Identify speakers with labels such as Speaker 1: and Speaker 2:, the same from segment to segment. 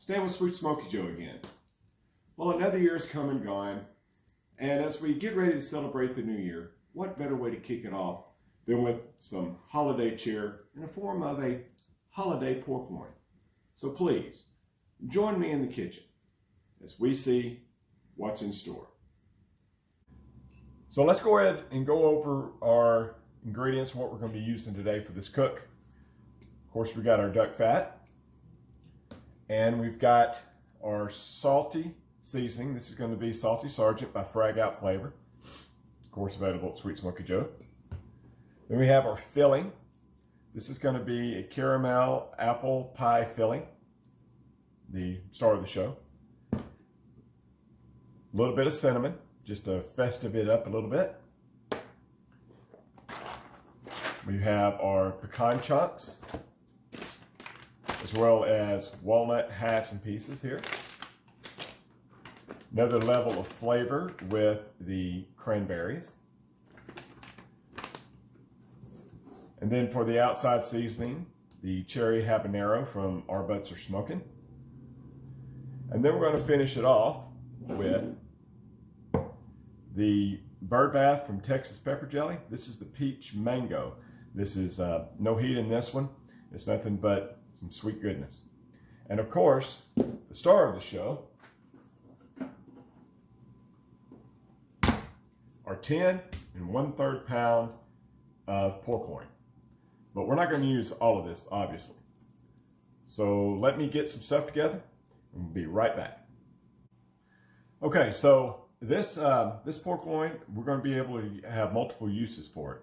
Speaker 1: Staying with Sweet Smoky Joe again. Well, another year has come and gone, and as we get ready to celebrate the new year, what better way to kick it off than with some holiday cheer in the form of a holiday pork loin. So please, join me in the kitchen as we see what's in store. So let's go ahead and go over our ingredients, what we're going to be using today for this cook. Of course, we got our duck fat, and we've got our salty seasoning. This is going to be Salty Sergeant by Frag Out Flavor. Of course, available at Sweet Smoky Joe. Then we have our filling. This is going to be a caramel apple pie filling, the star of the show. A little bit of cinnamon, just to festive it up a little bit. We have our pecan chunks, as well as walnut halves and pieces here. Another level of flavor with the cranberries. And then for the outside seasoning, the cherry habanero from Our Butts Are Smoking. And then we're going to finish it off with the Bird Bath from Texas Pepper Jelly. This is the peach mango. This is no heat in this one. It's nothing but some sweet goodness. And of course, the star of the show, our 10 1/3 pound of pork loin. But we're not going to use all of this, obviously. So let me get some stuff together and we'll be right back. Okay, so this pork loin, we're going to be able to have multiple uses for it.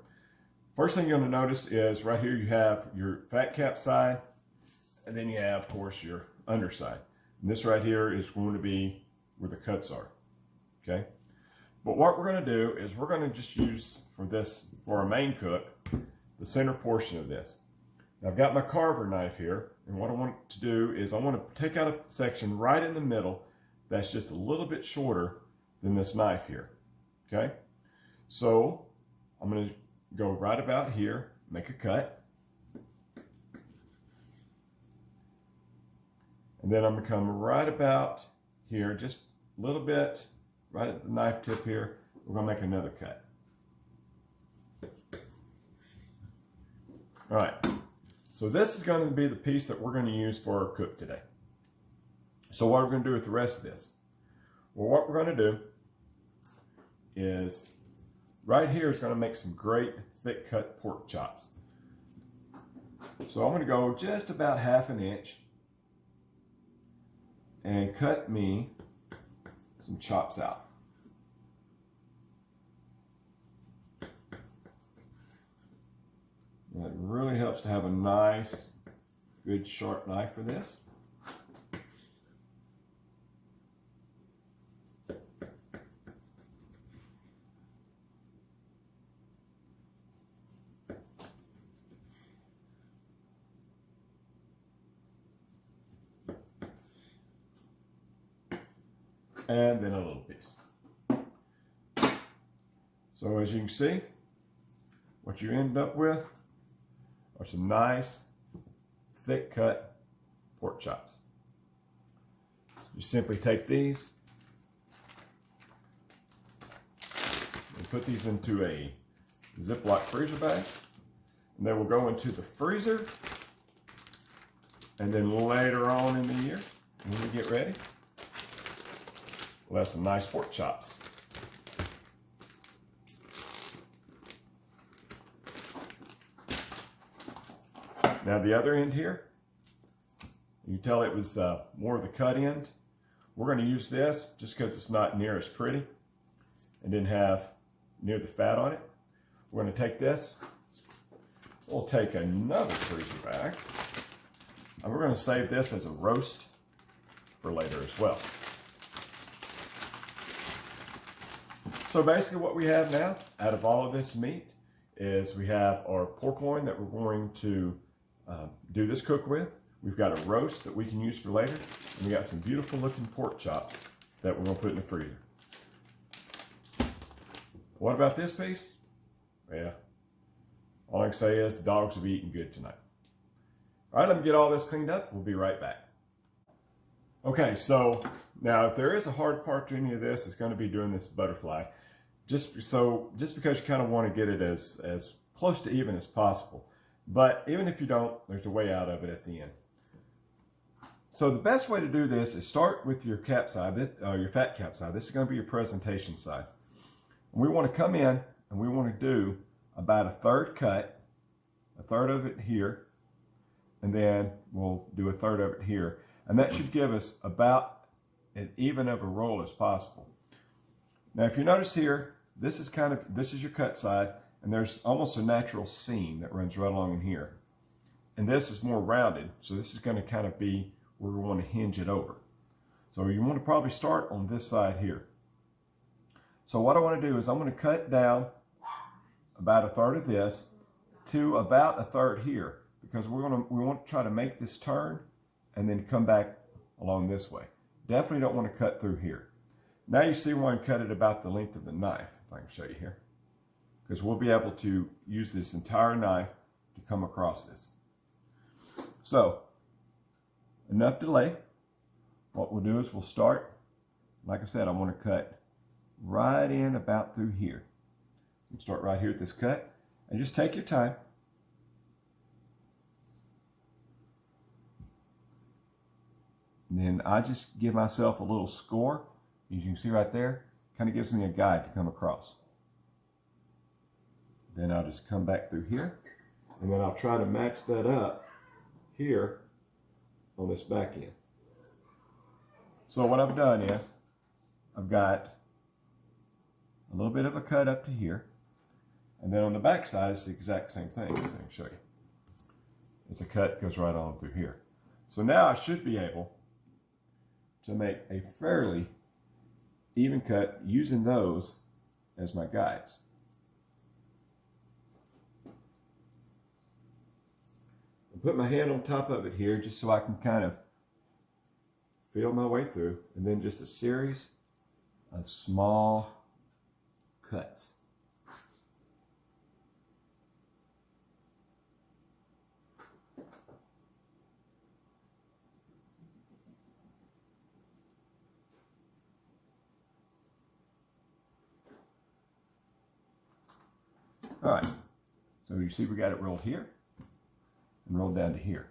Speaker 1: First thing you're going to notice is right here you have your fat cap side, and then you have, of course, your underside. And this right here is going to be where the cuts are, okay? But what we're going to do is we're going to just use for our main cook, the center portion of this. Now I've got my carver knife here, and what I want to do is I want to take out a section right in the middle that's just a little bit shorter than this knife here, okay? So I'm going to go right about here, make a cut. And then I'm going to come right about here, just a little bit, right at the knife tip here. We're going to make another cut. All right, so this is going to be the piece that we're going to use for our cook today. So what are we going to do with the rest of this? Well, what we're going to do is right here is going to make some great thick cut pork chops. So I'm going to go just about 1/2 inch and cut me some chops out. It really helps to have a nice, good sharp knife for this. And then a little piece. So as you can see, what you end up with are some nice, thick cut pork chops. You simply take these and put these into a Ziploc freezer bag, and they will go into the freezer, and then later on in the year, when we get ready, we'll have some nice pork chops. Now the other end here, you can tell it was more of the cut end. We're going to use this just because it's not near as pretty and didn't have near the fat on it. We're going to take this, we'll take another freezer bag, and we're going to save this as a roast for later as well. So basically what we have now out of all of this meat is we have our pork loin that we're going to do this cook with. We've got a roast that we can use for later, and we got some beautiful looking pork chops that we're going to put in the freezer. What about this piece? Yeah, all I can say is the dogs will be eating good tonight. All right, let me get all this cleaned up. We'll be right back. Okay, so now if there is a hard part to any of this, it's going to be doing this butterfly. Just because you kind of want to get it as close to even as possible. But even if you don't, there's a way out of it at the end. So the best way to do this is start with your cap side, your fat cap side. This is going to be your presentation side. And we want to come in and we want to do about a third cut, a third of it here, and then we'll do a third of it here. And that should give us about as even of a roll as possible. Now, if you notice here, this is your cut side, and there's almost a natural seam that runs right along in here. And this is more rounded, so this is going to kind of be where we want to hinge it over. So you want to probably start on this side here. So what I want to do is I'm going to cut down about a third of this to about a third here, because we want to try to make this turn and then come back along this way. Definitely don't want to cut through here. Now you see why I cut it about the length of the knife, if I can show you here. Because we'll be able to use this entire knife to come across this. So, enough delay. What we'll do is we'll start, like I said, I want to cut right in about through here. You start right here at this cut, and just take your time. And then I just give myself a little score. As you can see right there, kind of gives me a guide to come across. Then I'll just come back through here, and then I'll try to match that up here on this back end. So what I've done is I've got a little bit of a cut up to here, and then on the back side it's the exact same thing. So I can show you. It's a cut that goes right on through here. So now I should be able to make a fairly even cut using those as my guides. I put my hand on top of it here just so I can kind of feel my way through, and then just a series of small cuts. All right, so you see we got it rolled here and rolled down to here.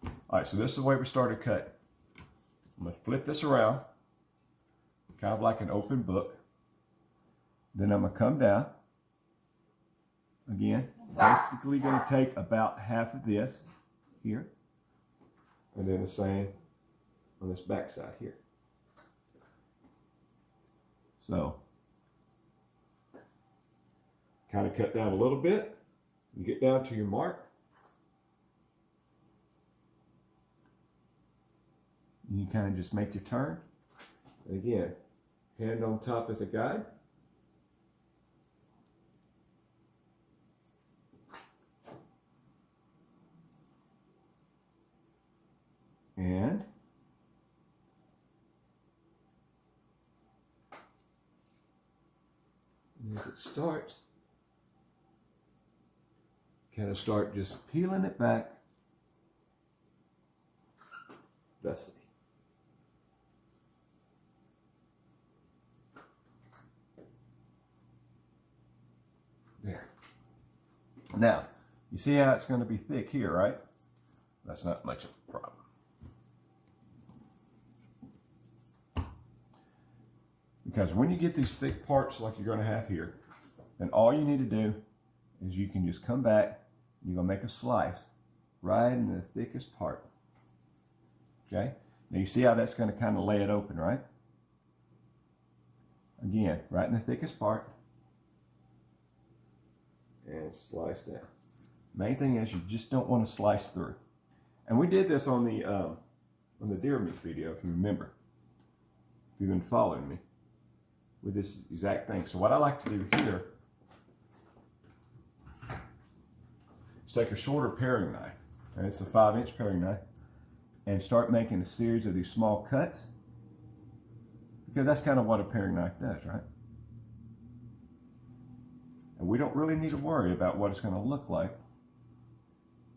Speaker 1: All right, so this is the way we started cutting. I'm going to flip this around, kind of like an open book. Then I'm going to come down. Again, basically going to take about half of this here, and then the same on this back side here. So, kind of cut down a little bit. You get down to your mark. You kind of just make your turn. And again, hand on top as a guide. And as it starts, kind of start just peeling it back. Thusly. There. Now, you see how it's going to be thick here, right? That's not much of a problem. Because when you get these thick parts like you're going to have here, then all you need to do is you can just come back, and you're going to make a slice right in the thickest part. Okay? Now you see how that's going to kind of lay it open, right? Again, right in the thickest part. And slice down. Main thing is you just don't want to slice through. And we did this on the deer meat video, if you remember. If you've been following me with this exact thing. So what I like to do here is take a shorter paring knife. And it's a 5-inch paring knife. And start making a series of these small cuts. Because that's kind of what a paring knife does, right? And we don't really need to worry about what it's going to look like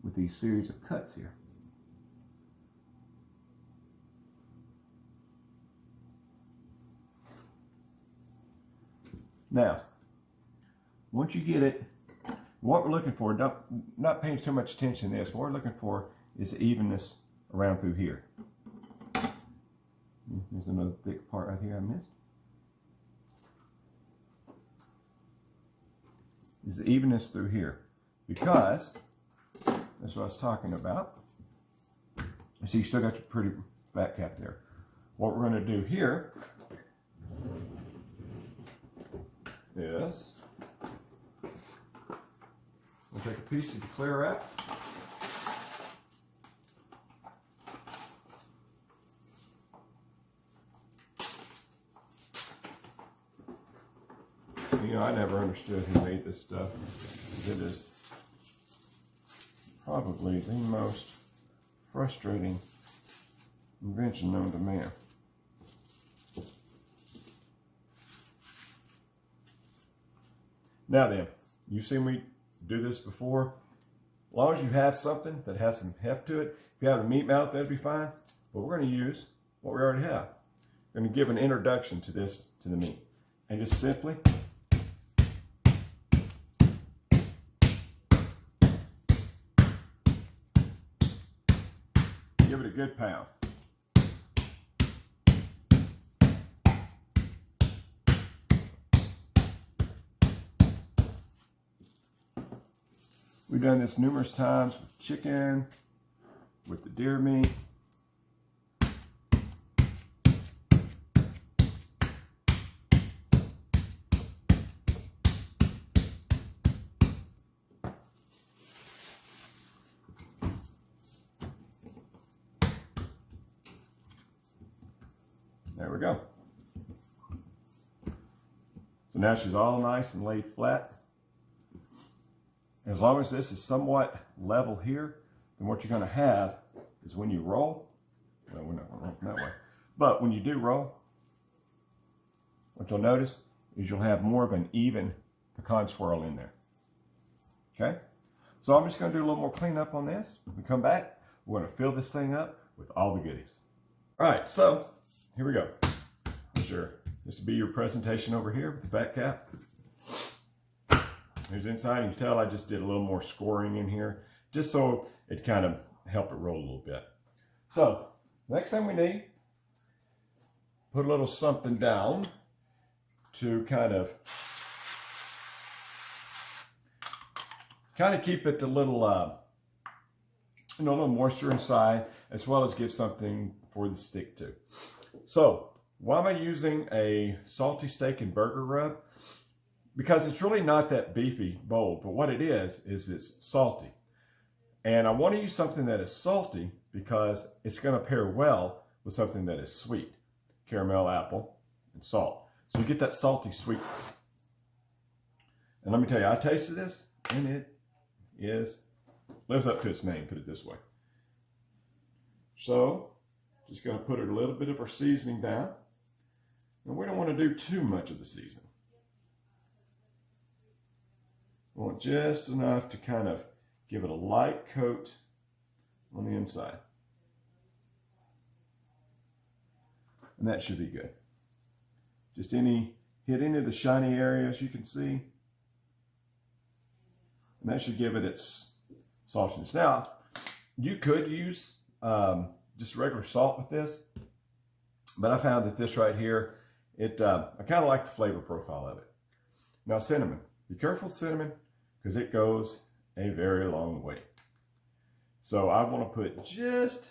Speaker 1: with these series of cuts here. Now, once you get it, what we're looking for, not paying too much attention to this, what we're looking for is the evenness around through here. There's another thick part right here I missed. Is the evenness through here. Because, that's what I was talking about. See, you still got your pretty back cap there. What we're going to do here is we'll take a piece of the clear wrap. You know, I never understood who made this stuff. It is probably the most frustrating invention known to man. Now then, you've seen me do this before. As long as you have something that has some heft to it, if you have a meat mount, that'd be fine. But we're going to use what we already have. We're going to give an introduction to this, to the meat. And just simply give it a good pound. We've done this numerous times with chicken, with the deer meat. There we go. So now she's all nice and laid flat. As long as this is somewhat level here, then what you're going to have is when you roll, well, we're not going to roll that way, but when you do roll, what you'll notice is you'll have more of an even pecan swirl in there. Okay? So I'm just going to do a little more cleanup on this. When we come back, we're going to fill this thing up with all the goodies. All right, so here we go. Sure. This will be your presentation over here with the fat cap. Here's inside. You can tell I just did a little more scoring in here, just so it kind of help it roll a little bit. So, next thing we need, put a little something down to kind of keep it a little, a little moisture inside, as well as give something for the stick to. So, why am I using a salty steak and burger rub? Because it's really not that beefy bold, but what it is it's salty. And I want to use something that is salty because it's going to pair well with something that is sweet. Caramel, apple, and salt. So you get that salty sweetness. And let me tell you, I tasted this, and it lives up to its name, put it this way. So, just going to put a little bit of our seasoning down. And we don't want to do too much of the seasoning. We want just enough to kind of give it a light coat on the inside. And that should be good. Just hit any of the shiny areas you can see. And that should give it its saltiness. Now, you could use just regular salt with this, but I found that this right here, I kind of like the flavor profile of it. Now, cinnamon. Be careful with cinnamon because it goes a very long way. So I want to put just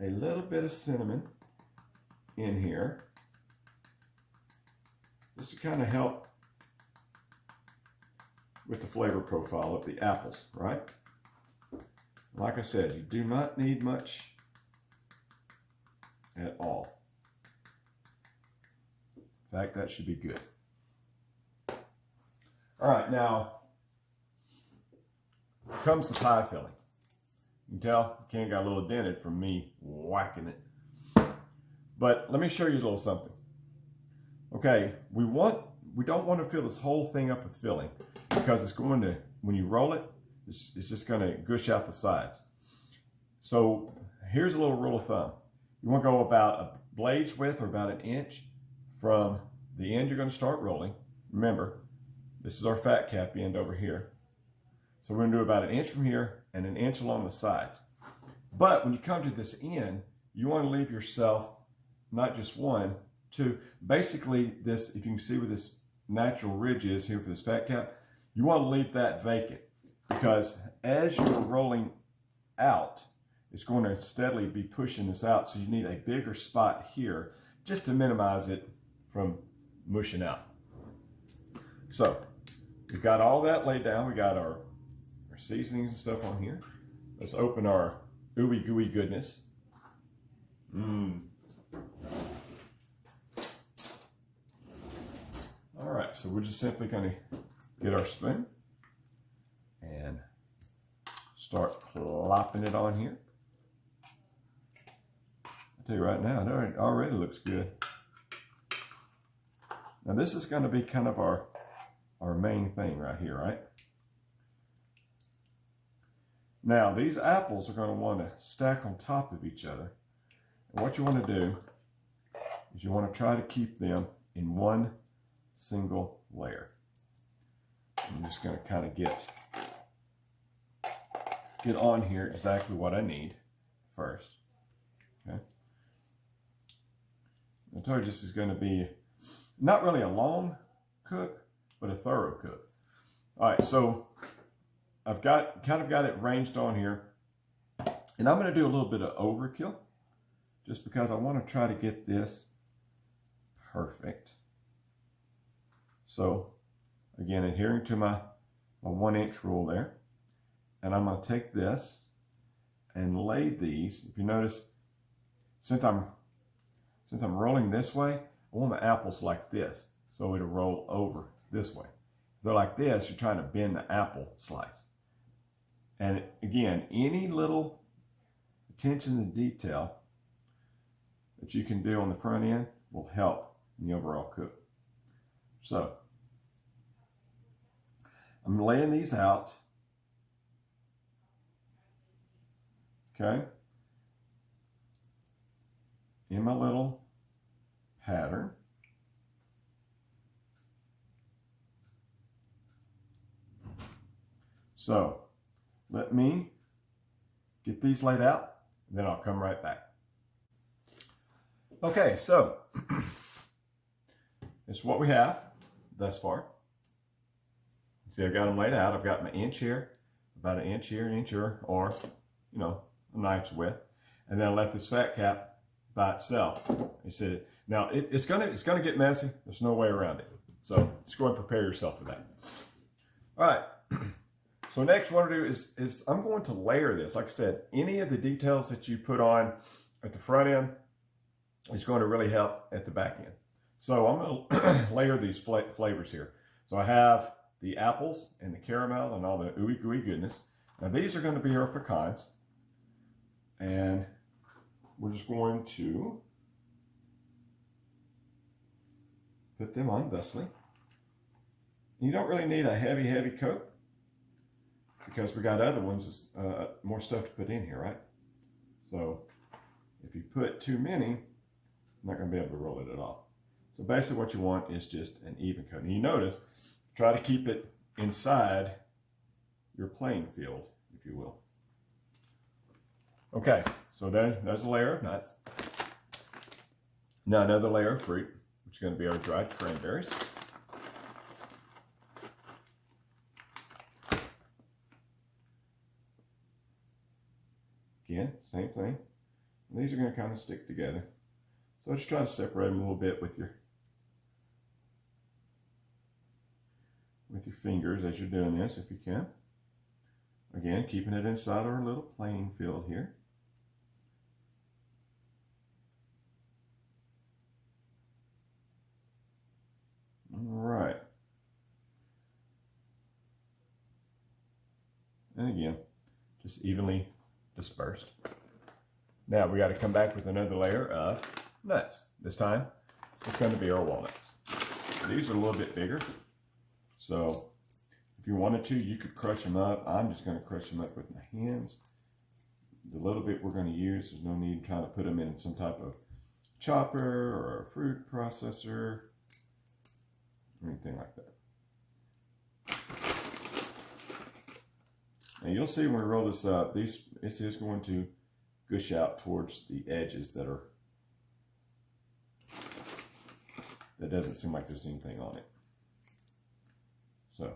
Speaker 1: a little bit of cinnamon in here just to kind of help with the flavor profile of the apples, right? Like I said, you do not need much at all. In fact, that should be good. All right, now comes the pie filling. You can tell the can got a little dented from me whacking it. But let me show you a little something. Okay, we don't want to fill this whole thing up with filling because it's going to, when you roll it, it's just going to gush out the sides. So here's a little rule of thumb. You want to go about a blade's width or about an inch from the end you're going to start rolling. remember, this is our fat cap end over here. So we're going to do about 1 inch from here and 1 inch along the sides. But when you come to this end, you want to leave yourself not just 1, 2. Basically, this, if you can see where this natural ridge is here for this fat cap, you want to leave that vacant, because as you're rolling out, it's going to steadily be pushing this out. So you need a bigger spot here just to minimize it from mushing out. So we've got all that laid down. We got our seasonings and stuff on here. Let's open our ooey gooey goodness. All right, so we're just simply going to get our spoon and start plopping it on here. I'll tell you right now, it already looks good. Now this is going to be kind of our main thing right here, right? Now these apples are going to want to stack on top of each other. And what you want to do is you want to try to keep them in one single layer. I'm just going to kind of get on here exactly what I need first. Okay. I told you this is going to be not really a long cook, but a thorough cook. All right, so I've kind of got it ranged on here, and I'm going to do a little bit of overkill just because I want to try to get this perfect. So again, adhering to my 1 inch rule there, and I'm going to take this and lay these. If you notice, since I'm rolling this way, I want my apples like this, so it'll roll over this way. If they're like this, you're trying to bend the apple slice. And again, any little attention to detail that you can do on the front end will help in the overall cook. So I'm laying these out. Okay. In my little pattern. So let me get these laid out, and then I'll come right back. Okay, so this is what we have thus far. See, I've got them laid out. I've got my inch here, about 1 inch here, 1 inch here, or, you know, a knife's width. And then I left this fat cap by itself. You see, now it's gonna get messy. There's no way around it. So just go and prepare yourself for that. All right. So next what I'm going to do is I'm going to layer this. Like I said, any of the details that you put on at the front end is going to really help at the back end. So I'm going to layer these flavors here. So I have the apples and the caramel and all the ooey gooey goodness. Now these are going to be our pecans. And we're just going to put them on thusly. You don't really need a heavy coat, because we got other ones, more stuff to put in here, right? So if you put too many, you're not going to be able to roll it at all. So basically what you want is just an even coat. And you notice, try to keep it inside your playing field, if you will. Okay, so there's a layer of nuts. Now another layer of fruit, which is going to be our dried cranberries. Again, same thing. And these are going to kind of stick together. So just try to separate them a little bit with your fingers as you're doing this, if you can. Again, keeping it inside our little playing field here. All right. And again, just evenly dispersed. Now we got to come back with another layer of nuts. This time it's going to be our walnuts. These are a little bit bigger, so if you wanted to, you could crush them up. I'm just going to crush them up with my hands. The little bit we're going to use, there's no need trying to put them in some type of chopper or a fruit processor. or anything like that. Now you'll see when we roll this up, this is going to gush out towards the edges that doesn't seem like there's anything on it. So,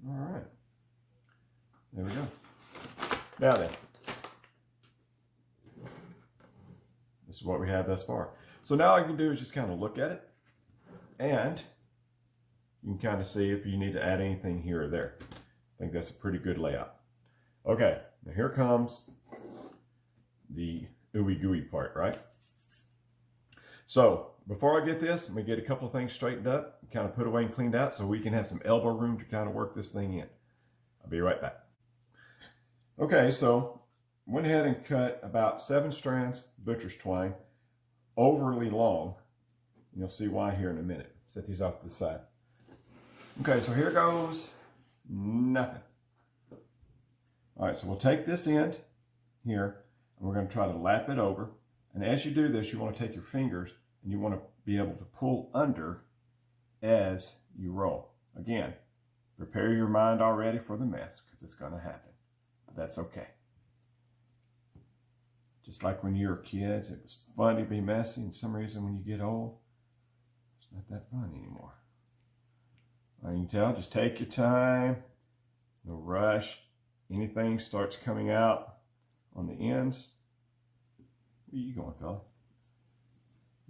Speaker 1: all right, there we go. Now then, this is what we have thus far. So now all you can do is just kind of look at it, and you can kind of see if you need to add anything here or there. I think that's a pretty good layout. Okay, now here comes the ooey gooey part, right? So before I get this, I'm gonna get a couple of things straightened up, kind of put away and cleaned out so we can have some elbow room to kind of work this thing in. I'll be right back. Okay, so went ahead and cut about 7 strands butcher's twine, overly long. And you'll see why here in a minute. Set these off to the side. Okay, so here goes nothing. All right, so we'll take this end here, and we're going to try to lap it over. And as you do this, you want to take your fingers and you want to be able to pull under as you roll. Again, prepare your mind already for the mess, because it's going to happen. But that's okay. Just like when you were kids, it was fun to be messy, and for some reason when you get old, it's not that fun anymore. You can tell, just take your time, no rush. Anything starts coming out on the ends. Where are you going, fella?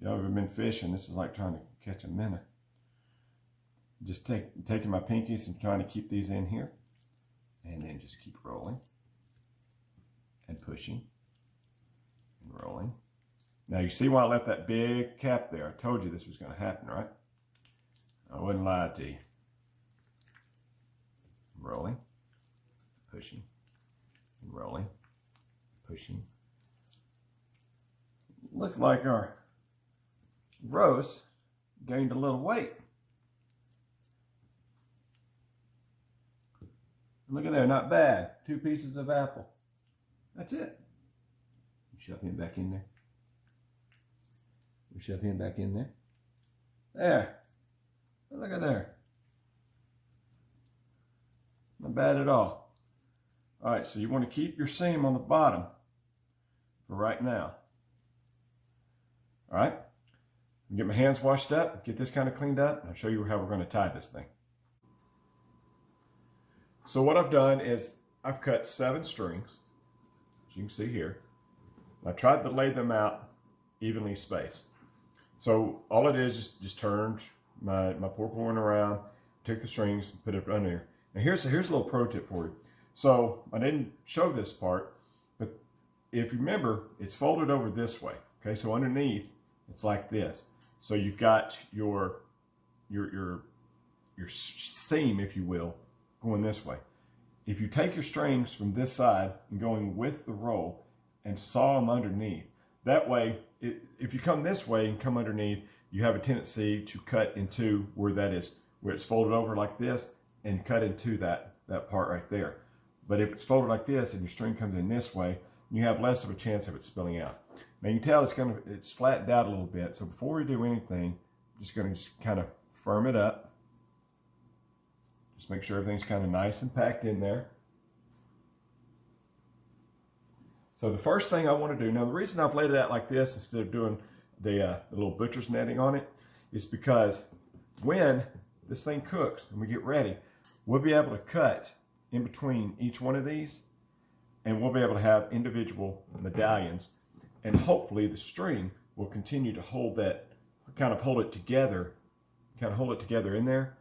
Speaker 1: Y'all ever been fishing? This is like trying to catch a minnow. Just taking my pinkies and trying to keep these in here. And then just keep rolling. And pushing. And rolling. Now you see why I left that big cap there. I told you this was going to happen, right? I wouldn't lie to you. Rolling. Pushing. And rolling. Pushing. Looks like our roast gained a little weight. Look at there, not bad. 2 pieces of apple. That's it. Shove him back in there. We shove him back in there. There. Look at there. Not bad at all. All right, so you want to keep your seam on the bottom for right now. All right, get my hands washed up, get this kind of cleaned up, and I'll show you how we're going to tie this thing. So what I've done is I've cut 7 strings, as you can see here. I tried to lay them out evenly spaced. So all it is just turned my pork loin around, took the strings, and put it under here. Now here's a little pro tip for you. So I didn't show this part, but if you remember, it's folded over this way. Okay, so underneath, it's like this. So you've got your seam, if you will, going this way. If you take your strings from this side and going with the roll and saw them underneath, that way, if you come this way and come underneath, you have a tendency to cut into where that is, where it's folded over like this, and cut into that part right there. But if it's folded like this and your string comes in this way, you have less of a chance of it spilling out. Now you can tell it's flattened out a little bit. So before we do anything, I'm just going to kind of firm it up. Just make sure everything's kind of nice and packed in there. So the first thing I want to do, now the reason I've laid it out like this instead of doing the little butcher's netting on it is because when this thing cooks and we get ready, we'll be able to cut in between each one of these, and we'll be able to have individual medallions, and hopefully the string will continue to hold that, kind of hold it together in there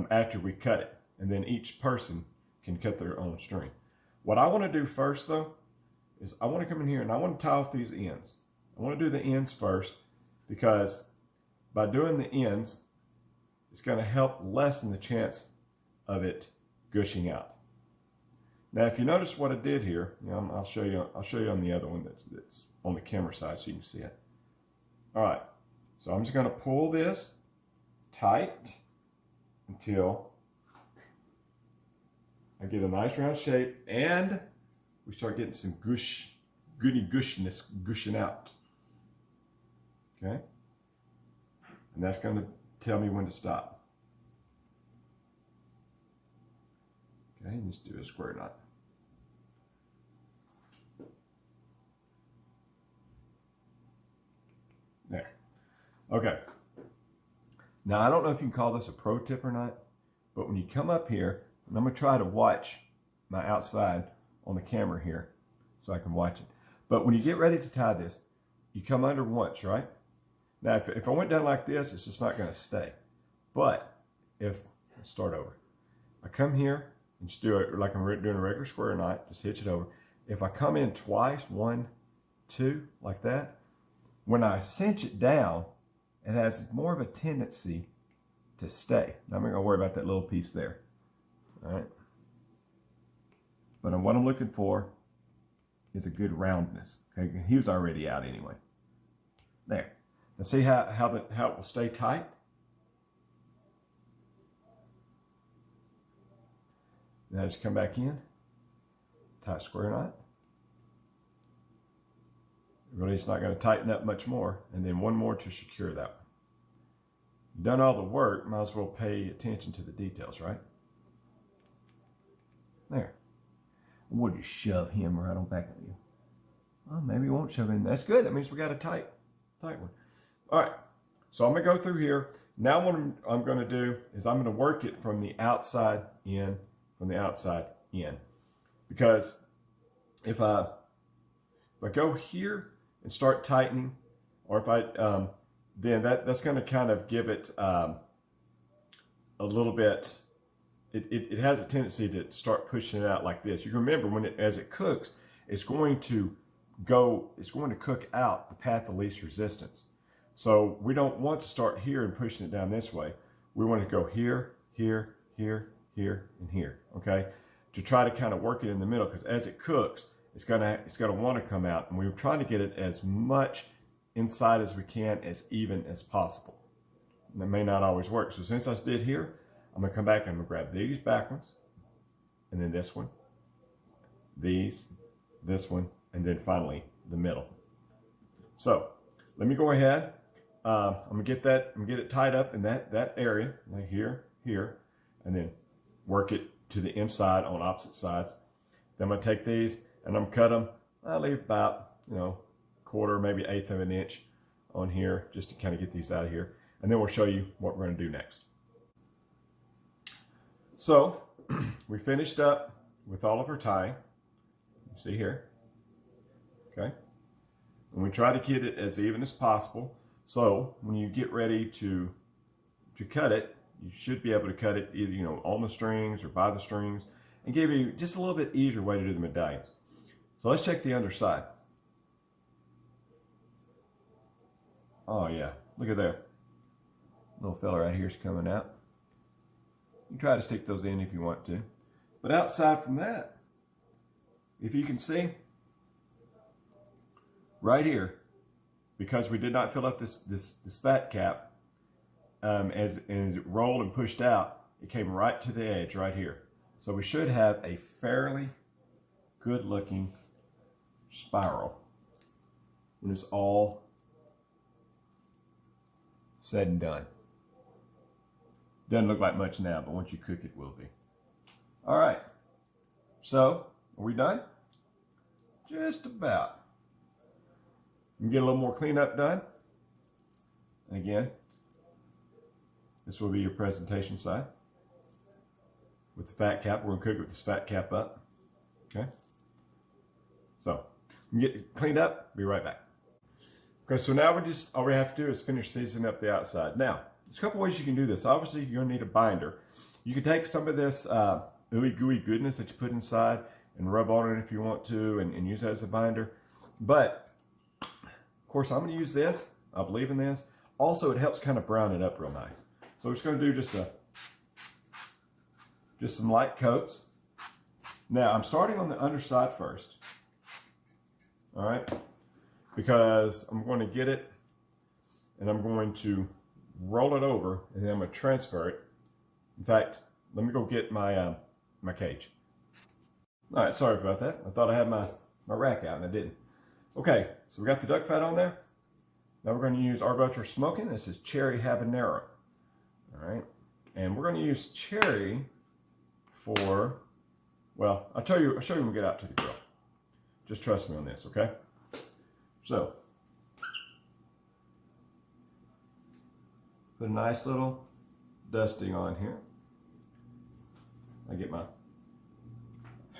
Speaker 1: after we cut it, and then each person can cut their own string. What I want to do first though is I want to come in here and I want to tie off these ends. I want to do the ends first, because by doing the ends, it's going to help lessen the chance of it gushing out. Now, if you notice what I did here, I'll show you on the other one that's on the camera side so you can see it. All right, so I'm just going to pull this tight until I get a nice round shape and we start getting some goody gushiness gushing out. Okay, and that's going to tell me when to stop. Okay, let's do a square knot. There. Okay. Now, I don't know if you can call this a pro tip or not, but when you come up here, and I'm going to try to watch my outside on the camera here so I can watch it. But when you get ready to tie this, you come under once, right? Now, if I went down like this, it's just not going to stay. But let's start over. I come here and just do it like I'm doing a regular square knot, just hitch it over. If I come in twice, 1, 2, like that, when I cinch it down, it has more of a tendency to stay. Now, I'm not going to worry about that little piece there. All right. But what I'm looking for is a good roundness. Okay, he was already out anyway. There. Now see how it will stay tight? Now just come back in, tie a square knot. Really, it's not going to tighten up much more. And then one more to secure that one. You've done all the work, might as well pay attention to the details, right? There. We'll just shove him right on back of you. Well, maybe we won't shove him. That's good. That means we got a tight one. All right. So I'm going to go through here. Now what I'm going to do is I'm going to work it from the outside in, because if I go here and start tightening, or if I then that's going to kind of give it a little bit. It has a tendency to start pushing it out like this. You can remember as it cooks, it's going to cook out the path of least resistance. So we don't want to start here and pushing it down this way. We want to go here, here, here, here, and here. Okay, to try to kind of work it in the middle, because as it cooks, it's gonna want to come out, and we're trying to get it as much inside as we can, as even as possible. And that may not always work. So since I did here, I'm going to come back and I'm going to grab these backwards, and then this one, this one, and then finally the middle. So let me go ahead. I'm going to get it tied up in that area, like here, and then work it to the inside on opposite sides. Then I'm going to take these and I'm going to cut them. I'll leave about, quarter, maybe 1/8 of an inch on here, just to kind of get these out of here. And then we'll show you what we're going to do next. So we finished up with all of our tying. You see here. Okay. And we try to get it as even as possible. So when you get ready to cut it, you should be able to cut it either, on the strings or by the strings, and give you just a little bit easier way to do the medallions. So let's check the underside. Oh yeah, look at there. Little fella right here is coming out. You can try to stick those in if you want to. But outside from that, if you can see, right here, because we did not fill up this fat cap, as it rolled and pushed out, it came right to the edge right here. So we should have a fairly good looking spiral when it's all said and done. Doesn't look like much now, but once you cook it will be. All right, so are we done? Just about. You can get a little more cleanup done. And again, this will be your presentation side with the fat cap. We're going to cook it with this fat cap up. Okay. So, we get it cleaned up. Be right back. Okay, so now all we have to do is finish seasoning up the outside. Now, there's a couple ways you can do this. Obviously, you're going to need a binder. You can take some of this ooey gooey goodness that you put inside and rub on it if you want to, and use that as a binder. But, of course, I'm going to use this. I believe in this. Also, it helps kind of brown it up real nice. So we're just going to do just some light coats. Now, I'm starting on the underside first. All right? Because I'm going to get it, and I'm going to roll it over, and then I'm going to transfer it. In fact, let me go get my my cage. All right, sorry about that. I thought I had my rack out, and I didn't. Okay, so we got the duck fat on there. Now we're going to use our butcher smoking. This is cherry habanero. All right. And we're going to use cherry for, well, I'll show you when we get out to the grill. Just trust me on this, okay? So, put a nice little dusting on here. I get my,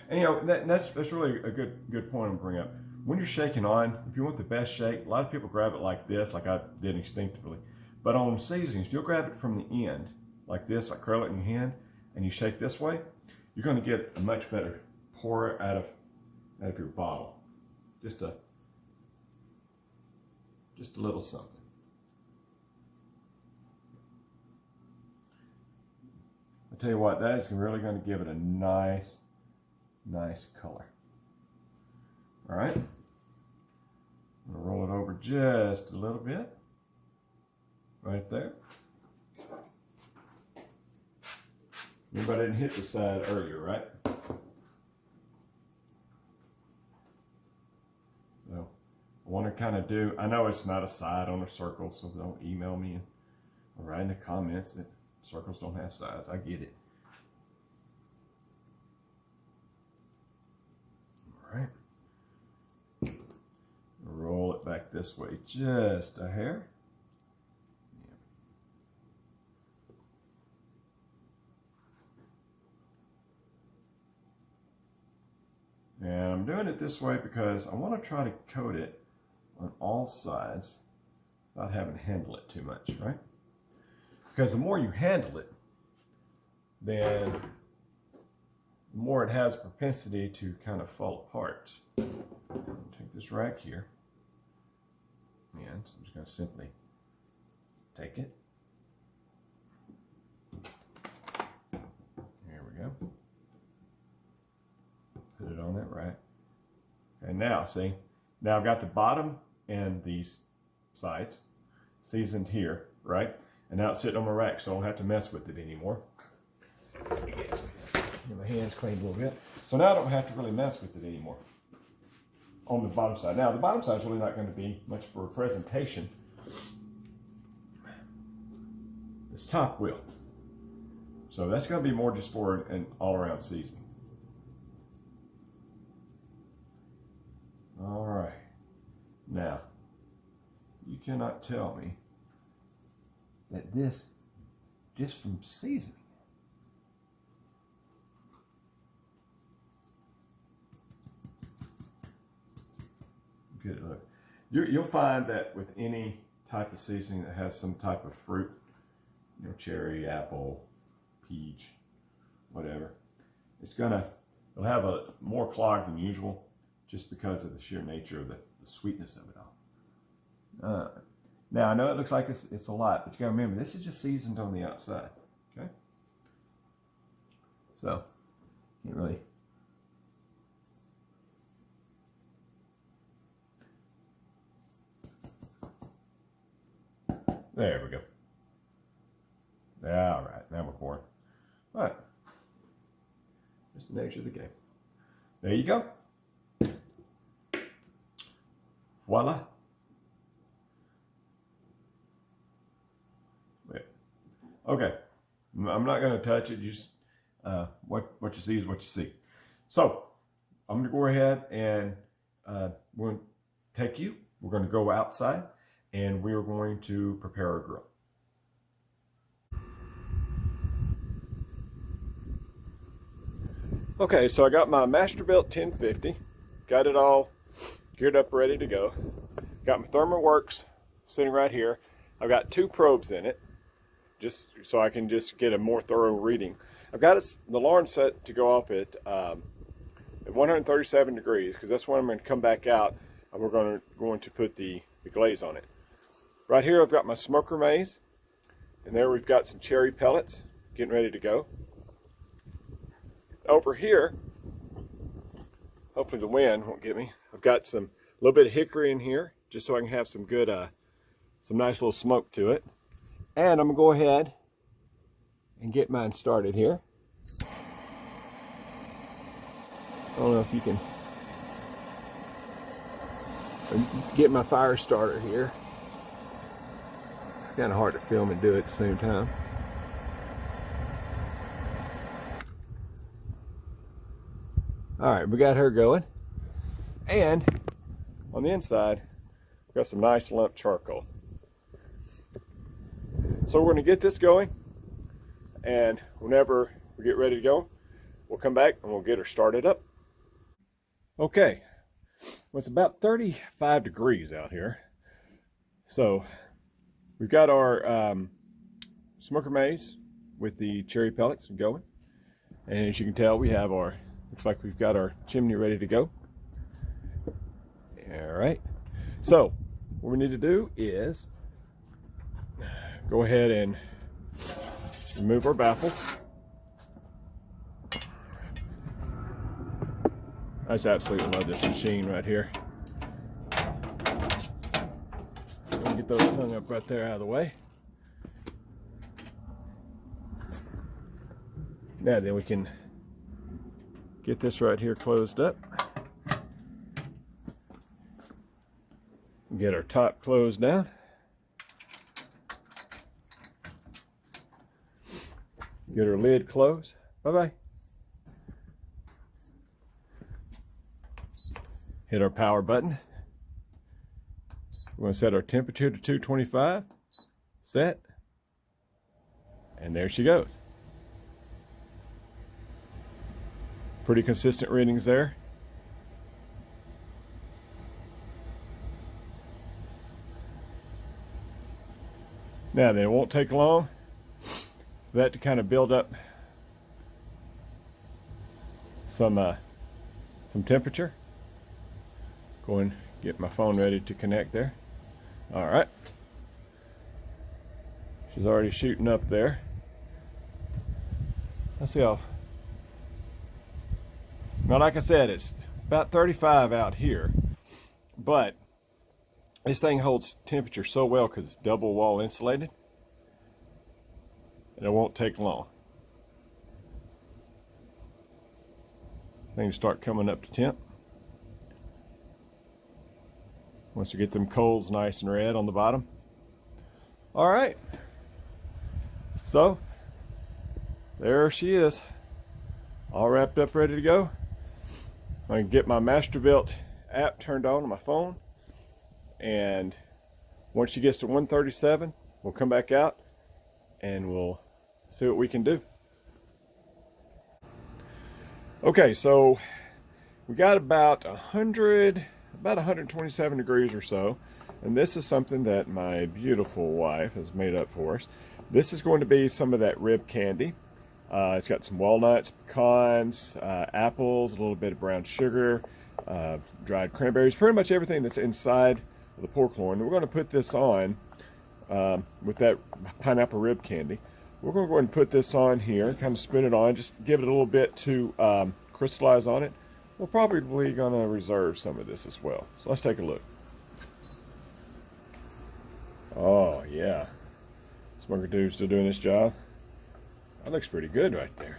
Speaker 1: and you know, that's really a good point to bring up. When you're shaking on, if you want the best shake, a lot of people grab it like this, like I did instinctively. But on seasonings, you'll grab it from the end, like this, like curl it in your hand, and you shake this way, you're going to get a much better pour out of your bottle. Just a little something. I tell you what, that is really going to give it a nice color. All right, I'm going to roll it over just a little bit, right there. Remember, I didn't hit the side earlier, right? So I want to kind of do, I know it's not a side on a circle, so don't email me or write in the comments that circles don't have sides. I get it. All right. Roll it back this way just a hair. And I'm doing it this way because I want to try to coat it on all sides without having to handle it too much, right? Because the more you handle it, then the more it has propensity to kind of fall apart. Take this rack here, and I'm just going to simply take it. Here we go. Put it on that rack. And now, see, now I've got the bottom and these sides seasoned here, right? And now it's sitting on my rack, so I don't have to mess with it anymore. Get my hands cleaned a little bit. So now I don't have to really mess with it anymore on the bottom side. Now, the bottom side is really not going to be much for a presentation. This top will. So that's going to be more just for an all-around seasoning. All right. Now, you cannot tell me that this, just from seasoning, good look. You'll find that with any type of seasoning that has some type of fruit, you know, cherry, apple, peach, whatever, it'll have a more clog than usual, just because of the sheer nature of the sweetness of it all. Now, I know it looks like it's a lot, but you gotta remember, this is just seasoned on the outside, okay? So, can't really. There we go. All right, now we're pouring. All right. Just the nature of the game. There you go. Voila. Wait. Okay. I'm not going to touch it. Just what you see is what you see. So I'm going to go ahead and we're going to take you. We're going to go outside and we are going to prepare our grill. Okay, so I got my Masterbuilt 1050. Got it all geared up, ready to go. Got my ThermoWorks sitting right here. I've got 2 probes in it, just so I can just get a more thorough reading. I've got the alarm set to go off at 137 degrees, because that's when I'm going to come back out and we're going to put the glaze on it. Right here I've got my smoker maze, and there we've got some cherry pellets getting ready to go. Over here, hopefully the wind won't get me, I've got a little bit of hickory in here, just so I can have some good, some nice little smoke to it. And I'm gonna go ahead and get mine started here. I don't know if you can get my fire starter here. kind of hard to film and do it at the same time. All right, we got her going. And on the inside, we've got some nice lump charcoal. So we're going to get this going, and whenever we get ready to go, we'll come back and we'll get her started up. Okay, well, it's about 35 degrees out here. So we've got our smoker maze with the cherry pellets going. And as you can tell, we have our, looks like we've got our chimney ready to go. All right, so what we need to do is go ahead and remove our baffles. I just absolutely love this machine right here. Get those hung up right there out of the way. Now then we can get this right here closed up. Get our top closed down. Get our lid closed. Bye-bye. Hit our power button. We're going to set our temperature to 225. Set. And there she goes. Pretty consistent readings there. Now then, it won't take long for that to kind of build up some temperature. Go and get my phone ready to connect there. All right. She's already shooting up there. Let's see how. Now, like I said, it's about 35 out here, but this thing holds temperature so well because it's double wall insulated, and it won't take long. Things start coming up to temp. Once you get them coals nice and red on the bottom. All right. So, there she is. All wrapped up, ready to go. I can get my Masterbuilt app turned on my phone. And once she gets to 137, we'll come back out and we'll see what we can do. Okay, so we got about 127 degrees or so, and this is something that my beautiful wife has made up for us. This is going to be some of that rib candy. It's got some walnuts, pecans, apples, a little bit of brown sugar, dried cranberries, pretty much everything that's inside of the pork loin. We're going to put this on with that pineapple rib candy. We're going to go ahead and put this on here, kind of spin it on, just give it a little bit to crystallize on it. We're probably going to reserve some of this as well. So let's take a look. Oh, yeah. Smoker dude's still doing this job. That looks pretty good right there.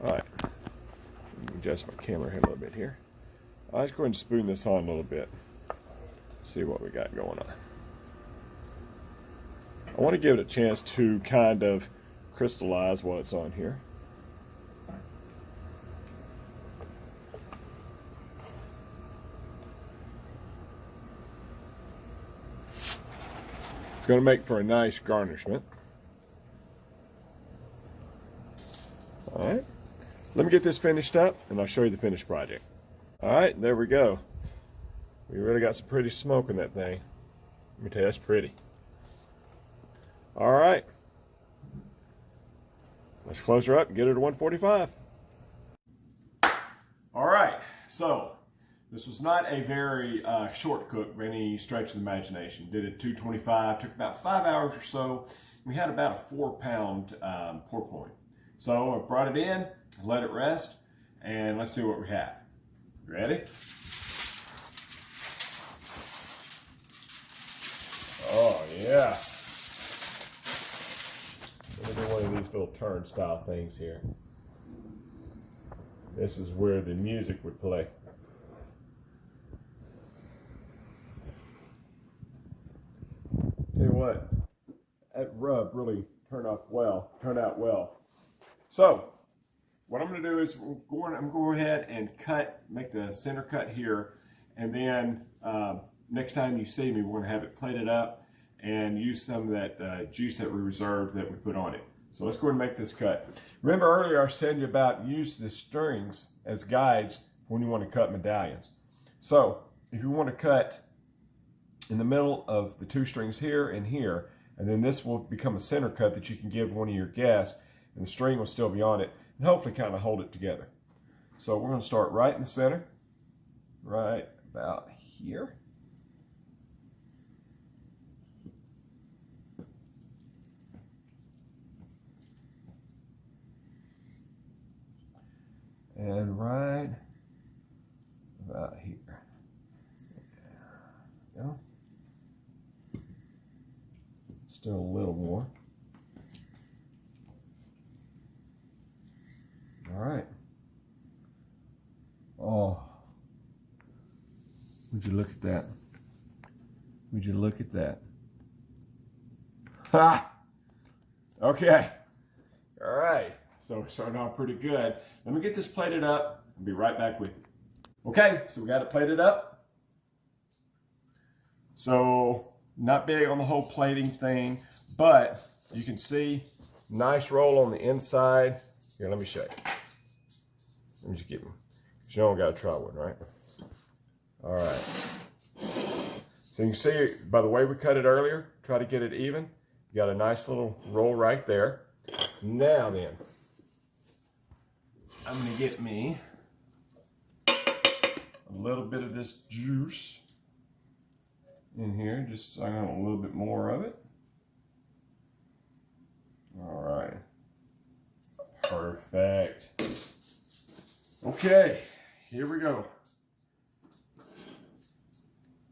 Speaker 1: All right. Let me adjust my camera here a little bit here. Let's go ahead and spoon this on a little bit. See what we got going on. I want to give it a chance to kind of crystallize while it's on here. It's going to make for a nice garnishment. All right, let me get this finished up and I'll show you the finished project. All right, there we go. We really got some pretty smoke in that thing. Let me tell you, that's pretty. All right, let's close her up and get her to 145. All right, so this was not a very short cook by any stretch of the imagination. Did it 225, took about 5 hours or so. We had about a 4-pound pork loin. So I brought it in, let it rest, and let's see what we have. Ready? Oh yeah. Let me do one of these little turnstile things here. This is where the music would play. Tell you what, So what I'm going to do is I'm going to go ahead and make the center cut here, and then next time you see me, we're going to have it plated up and use some of that juice that we reserved that we put on it. So let's go ahead and make this cut. Remember earlier I was telling you about use the strings as guides when you want to cut medallions. So if you want to cut in the middle of the 2 strings here and here, and then this will become a center cut that you can give one of your guests, and the string will still be on it, and hopefully kind of hold it together. So we're going to start right in the center, right about here. And right about here. There we go. Still a little more. All right. Oh, would you look at that? Would you look at that? Ha! Okay. All right. So we're starting off pretty good. Let me get this plated up. I'll be right back with you. Okay, so we got it plated up. So not big on the whole plating thing, but you can see nice roll on the inside. Here, let me show you. Let me just get them. You don't got to try one, right? All right. So you can see by the way we cut it earlier, try to get it even. You got a nice little roll right there. Now then, I'm going to get me a little bit of this juice in here, just so I got a little bit more of it. All right. Perfect. Okay, here we go.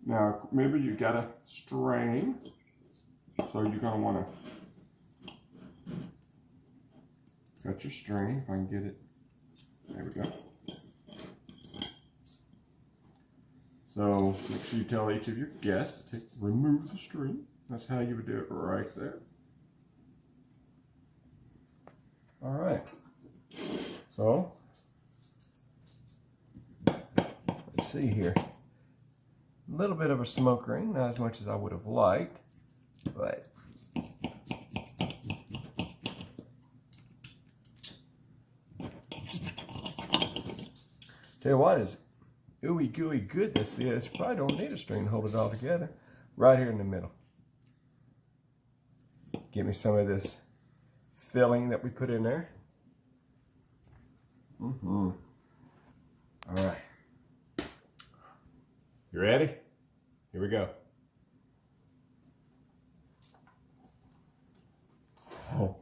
Speaker 1: Now, remember you got to strain, so you're going to want to cut your string, if I can get it. There we go. So make sure you tell each of your guests to remove the string. That's how you would do it right there. All right. So let's see here. A little bit of a smoke ring, not as much as I would have liked, but tell you what, is ooey gooey good this is. You probably don't need a string to hold it all together. Right here in the middle. Give me some of this filling that we put in there. All right. You ready? Here we go. Oh.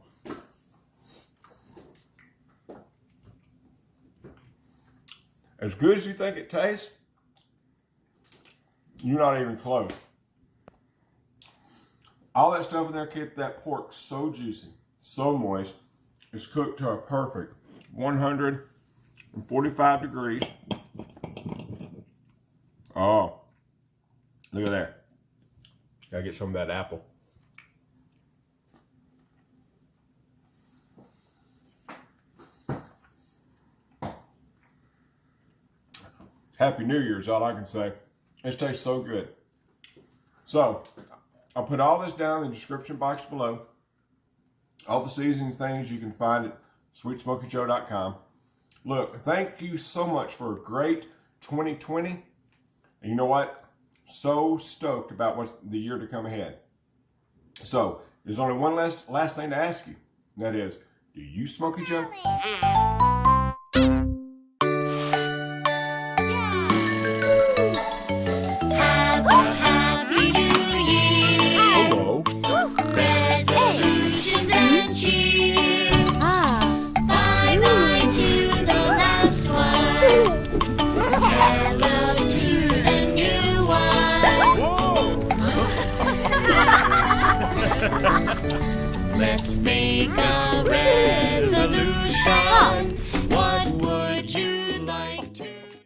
Speaker 1: As good as you think it tastes, you're not even close. All that stuff in there kept that pork so juicy, so moist. It's cooked to a perfect 145 degrees. Oh, look at that. Gotta get some of that apple. Happy New Year is all I can say. It tastes so good. So, I'll put all this down in the description box below. All the seasoning things you can find at sweetsmokyjoe.com. Look, thank you so much for a great 2020. And you know what? So stoked about what's the year to come ahead. So, there's only one last thing to ask you. And that is, do you smoky Joe?